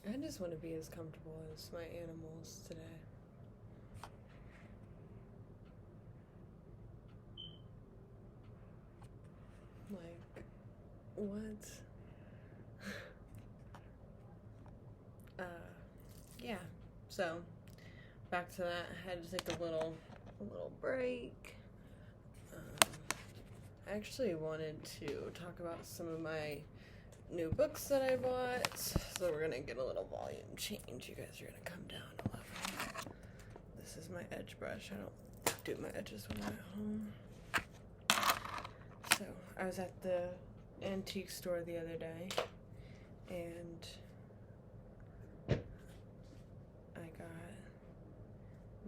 I just want to be as comfortable as my animals today. Like, what? Yeah. So, back to that. I had to take a little break. I actually wanted to talk about some of my new books that I bought. So we're gonna get a little volume change. You guys are gonna come down a level. This is my edge brush. I don't do my edges when I'm at home. So I was at the antique store the other day, and I got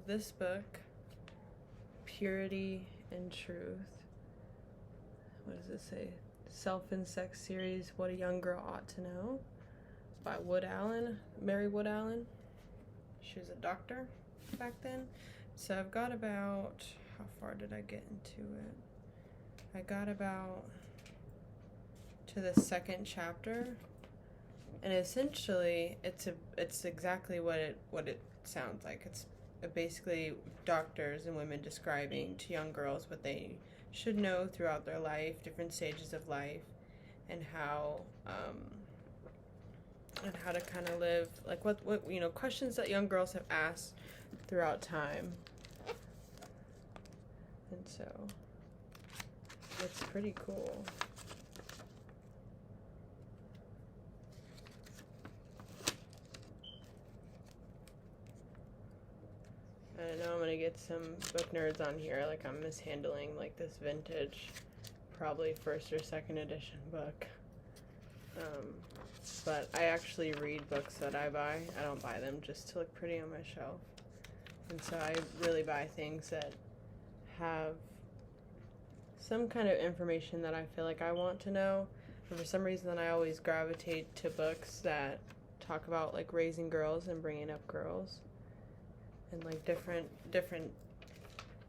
this book, Purity and Truth. What does it say? Self and Sex Series, What a Young Girl Ought to Know, by Mary Wood Allen. She was a doctor back then. So I've got about, how far did I get into it? I got about to the second chapter, and essentially it's exactly what it sounds like. It's basically doctors and women describing to young girls what they should know throughout their life, different stages of life, and how to kind of live, like what questions that young girls have asked throughout time. And so it's pretty cool. I know I'm gonna get some book nerds on here, like I'm mishandling like this vintage, probably first or second edition book. But I actually read books that I buy. I don't buy them just to look pretty on my shelf. And so I really buy things that have some kind of information that I feel like I want to know. And for some reason, I always gravitate to books that talk about like raising girls and bringing up girls, and like different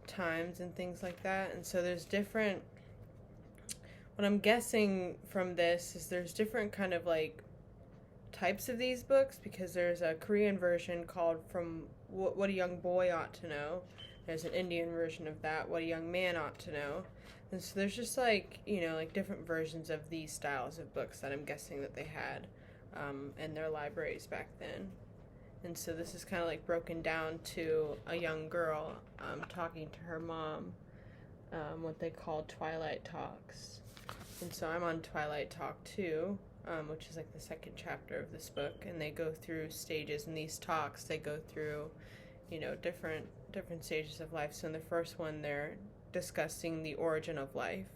times and things like that. And so there's different, what I'm guessing from this is there's different kind of like types of these books, because there's a Korean version called From What a Young Boy Ought to Know. There's an Indian version of that, What a Young Man Ought to Know. And so there's just like, like different versions of these styles of books that I'm guessing that they had in their libraries back then. And so this is kind of like broken down to a young girl talking to her mom, what they call Twilight Talks. And so I'm on Twilight Talk 2, which is like the second chapter of this book, and they go through stages in these talks. They go through, different stages of life. So in the first one, they're discussing the origin of life,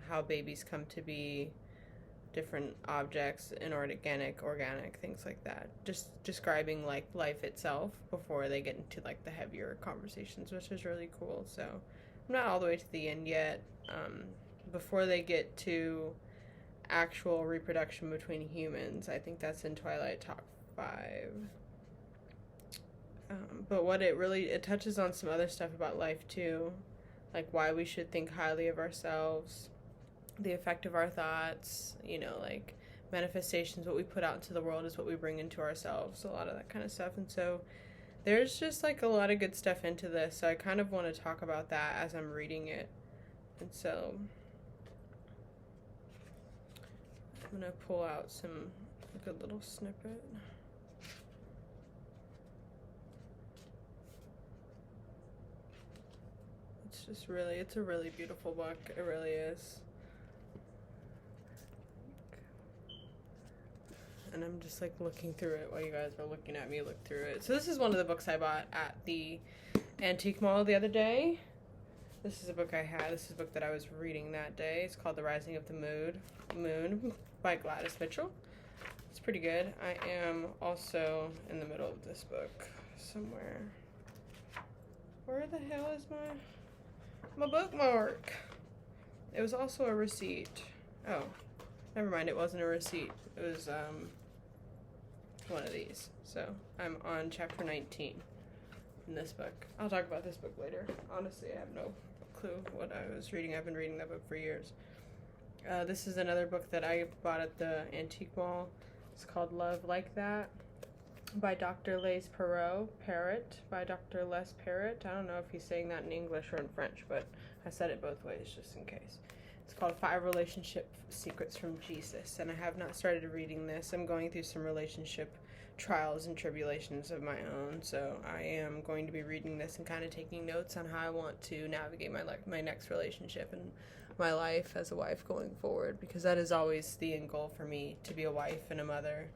how babies come to be, different objects, inorganic, organic, things like that. Just describing like life itself before they get into like the heavier conversations, which is really cool. So I'm not all the way to the end yet. Before they get to actual reproduction between humans, I think that's in Twilight Talk 5. But what it touches on some other stuff about life too, like why we should think highly of ourselves, the effect of our thoughts, like manifestations, what we put out into the world is what we bring into ourselves, a lot of that kind of stuff. And so there's just like a lot of good stuff into this, so I kind of want to talk about that as I'm reading it. And so I'm going to pull out a good little snippet. It's a really beautiful book. It really is. And I'm just like looking through it while you guys are looking at me look through it. So this is one of the books I bought at the antique mall the other day. This is a book I had. This is a book that I was reading that day. It's called The Rising of the Moon by Gladys Mitchell. It's pretty good. I am also in the middle of this book somewhere. Where the hell is my bookmark? It was also a receipt. Oh, never mind. It wasn't a receipt. It was one of these. So I'm on chapter 19 in this book. I'll talk about this book later. Honestly, I have no clue what I was reading. I've been reading that book for years. This is another book that I bought at the antique mall. It's called Love Like That by Dr. Les Parrot by Dr. Les Parrot. I don't know if he's saying that in English or in French, but I said it both ways just in case. It's called 5 Relationship Secrets from Jesus, and I have not started reading this. I'm going through some relationship trials and tribulations of my own, so I am going to be reading this and kind of taking notes on how I want to navigate my next relationship and my life as a wife going forward, because that is always the end goal for me, to be a wife and a mother,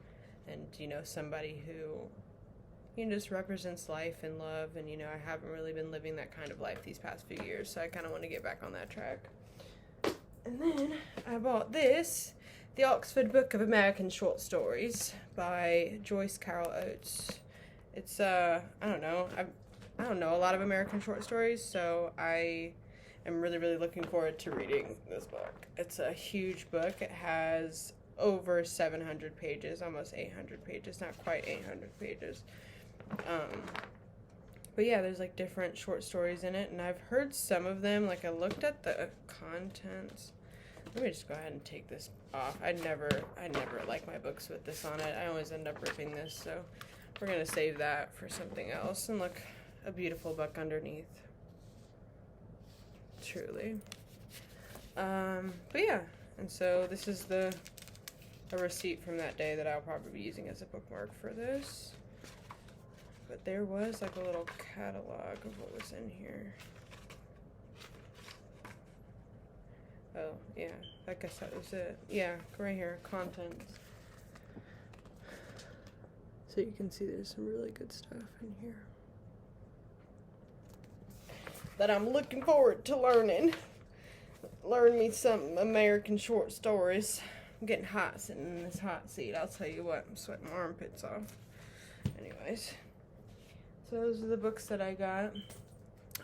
and, you know, somebody who, you know, just represents life and love. And, you know, I haven't really been living that kind of life these past few years, so I kind of want to get back on that track. And then I bought this, The Oxford Book of American Short Stories by Joyce Carol Oates. It's, I don't know a lot of American short stories, so I am really, really looking forward to reading this book. It's a huge book. It has over 700 pages, almost 800 pages, not quite 800 pages. But yeah, there's like different short stories in it, and I've heard some of them. Like, I looked at the contents. Let me just go ahead and take this off. I never like my books with this on it. I always end up ripping this, so we're gonna save that for something else. And look, a beautiful book underneath. Truly. But yeah, and so this is a receipt from that day that I'll probably be using as a bookmark for this. But there was like a little catalog of what was in here. Oh, yeah, I guess that was it. Yeah, right here, contents. So you can see there's some really good stuff in here that I'm looking forward to learning. Learn me some American short stories. I'm getting hot sitting in this hot seat. I'll tell you what, I'm sweating my armpits off. Anyways, so those are the books that I got.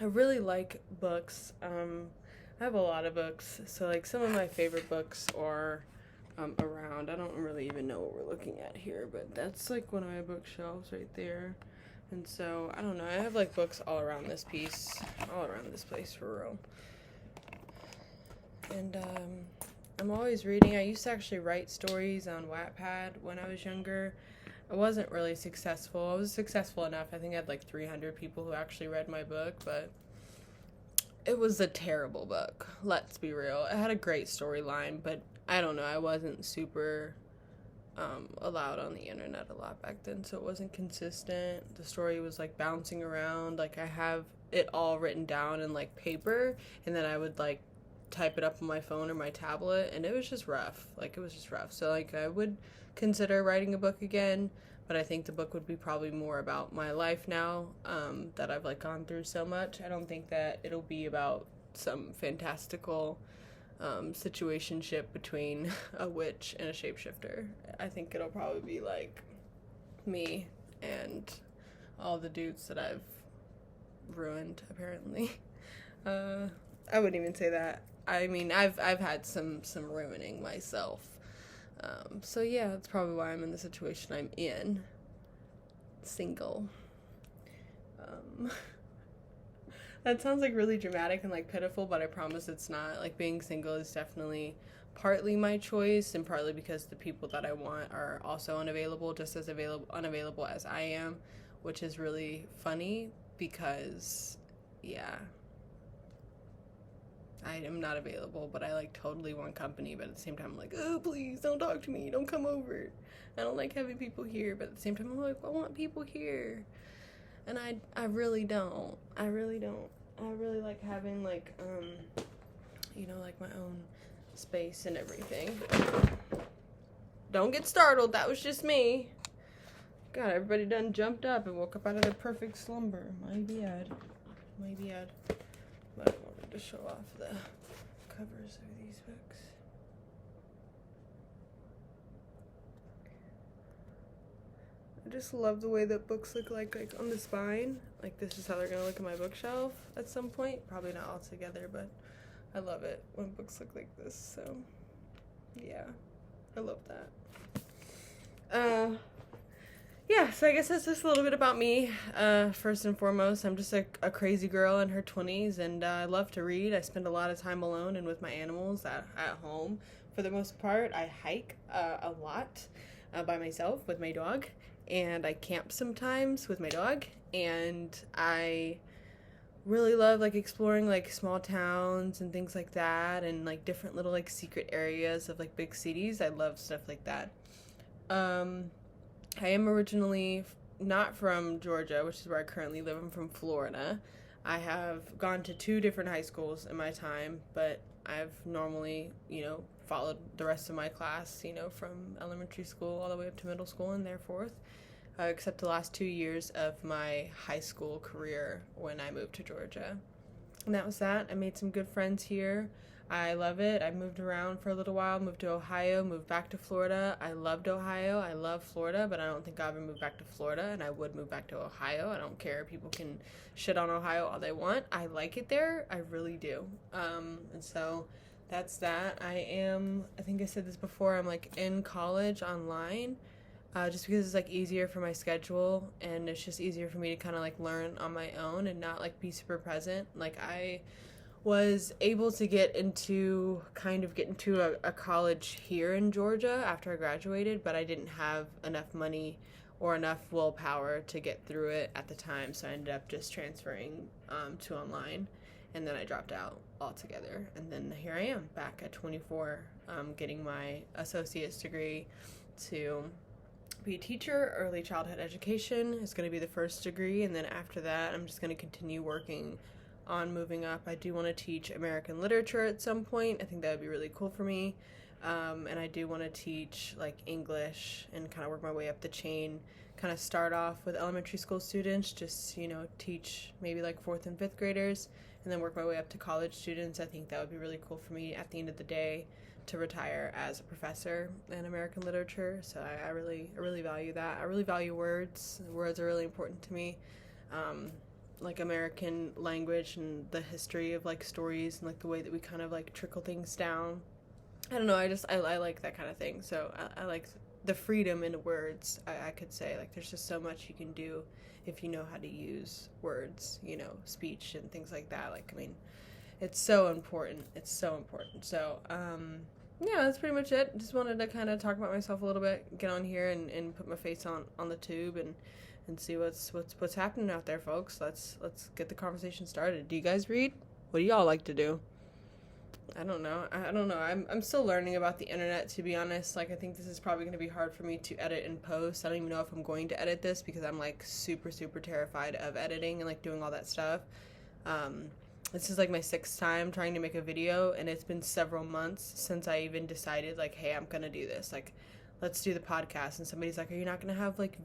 I really like books. I have a lot of books, so like some of my favorite books are around. I don't really even know what we're looking at here, but that's like one of my bookshelves right there. And so, I don't know, I have like books all around this piece, all around this place for real. And I'm always reading. I used to actually write stories on Wattpad when I was younger. I wasn't really successful. I was successful enough. I think I had like 300 people who actually read my book, but it was a terrible book. Let's be real. It had a great storyline, but I don't know. I wasn't super allowed on the internet a lot back then, so it wasn't consistent. The story was like bouncing around. Like, I have it all written down in like paper, and then I would like type it up on my phone or my tablet, and it was just rough. Like, it was just rough. So like, I would consider writing a book again, but I think the book would be probably more about my life now, that I've like gone through so much. I don't think that it'll be about some fantastical situationship between a witch and a shapeshifter. I think it'll probably be like me and all the dudes that I've ruined, apparently. I wouldn't even say that. I mean, I've had some ruining myself. So yeah, that's probably why I'm in the situation I'm in. Single. That sounds like really dramatic and like pitiful, but I promise it's not. Like, being single is definitely partly my choice, and partly because the people that I want are also unavailable, just as unavailable as I am, which is really funny because, yeah, I am not available, but I like totally want company. But at the same time, I'm like, oh, please don't talk to me, don't come over. I don't like having people here, but at the same time, I'm like, I want people here. And I really don't. I really like having like, you know, like my own space and everything. Don't get startled, that was just me. God, everybody done jumped up and woke up out of their perfect slumber. My bad. But I wanted to show off the covers of these books. I just love the way that books look like on the spine. Like, this is how they're gonna look at my bookshelf at some point. Probably not all together, but I love it when books look like this. So, yeah, I love that. Yeah, so I guess that's just a little bit about me. First and foremost, I'm just a crazy girl in her 20s, and I love to read. I spend a lot of time alone and with my animals at home. For the most part, I hike a lot. by myself with my dog, and I camp sometimes with my dog, and I really love like exploring like small towns and things like that, and like different little like secret areas of like big cities. I love stuff like that. I am originally not from Georgia, which is where I currently live. I'm from Florida. I have gone to 2 different high schools in my time, but I've normally, followed the rest of my class, from elementary school all the way up to middle school and thereforth, except the last 2 years of my high school career when I moved to Georgia. And that was that. I made some good friends here. I love it. I moved around for a little while, moved to Ohio, moved back to Florida. I loved Ohio. I love Florida, but I don't think I'll ever move back to Florida, and I would move back to Ohio. I don't care. People can shit on Ohio all they want. I like it there. I really do. And so that's that. I think I said this before, I'm like in college online, just because it's like easier for my schedule, and it's just easier for me to kind of like learn on my own and not like be super present. Like I was able to get into a college here in Georgia after I graduated, but I didn't have enough money or enough willpower to get through it at the time, so I ended up just transferring to online, and then I dropped out altogether, and then here I am back at 24, getting my associate's degree to be a teacher. Early childhood education is going to be the first degree, and then after that I'm just going to continue working on moving up. I do want to teach American literature at some point. I think that would be really cool for me. And I do want to teach like English and kind of work my way up the chain, kind of start off with elementary school students, just, teach maybe like 4th and 5th graders, and then work my way up to college students. I think that would be really cool for me at the end of the day to retire as a professor in American literature. So I really value that. I really value words. Words are really important to me. Like American language and the history of like stories and like the way that we kind of like trickle things down. I don't know, I like that kind of thing. So I like the freedom in words. I could say like there's just so much you can do if you know how to use words, speech and things like that. Like, I mean, it's so important. So yeah, that's pretty much it. Just wanted to kind of talk about myself a little bit, get on here and put my face on the tube and see what's happening out there, folks. Let's get the conversation started. Do you guys read? What do y'all like to do? I don't know. I'm still learning about the internet, to be honest. Like, I think this is probably going to be hard for me to edit and post. I don't even know if I'm going to edit this because I'm like super terrified of editing and like doing all that stuff. This is like my 6th time trying to make a video, and it's been several months since I even decided like, hey, I'm gonna do this. Like, let's do the podcast. And somebody's like, are you not gonna have like,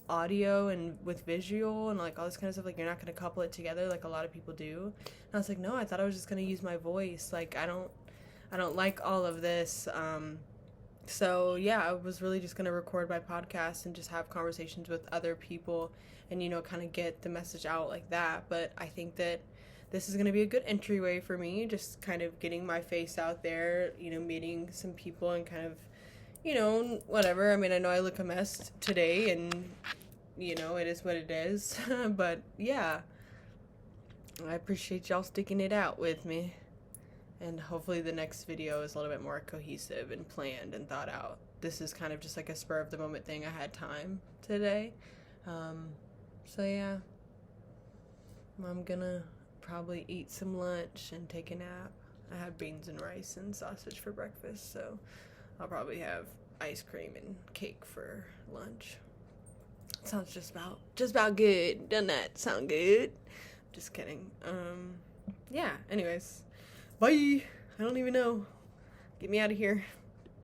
audio and with visual and like all this kind of stuff, like you're not going to couple it together like a lot of people do? And I was like, no, I thought I was just going to use my voice. Like I don't like all of this. So yeah, I was really just going to record my podcast and just have conversations with other people and kind of get the message out like that. But I think that this is going to be a good entryway for me, just kind of getting my face out there, meeting some people and kind of whatever. I mean, I know I look a mess today, and, it is what it is. But, yeah, I appreciate y'all sticking it out with me. And hopefully the next video is a little bit more cohesive and planned and thought out. This is kind of just like a spur-of-the-moment thing. I had time today. So, yeah. I'm gonna probably eat some lunch and take a nap. I had beans and rice and sausage for breakfast, so I'll probably have ice cream and cake for lunch. Sounds just about good. Doesn't that sound good? Just kidding. Yeah, anyways. Bye. I don't even know. Get me out of here.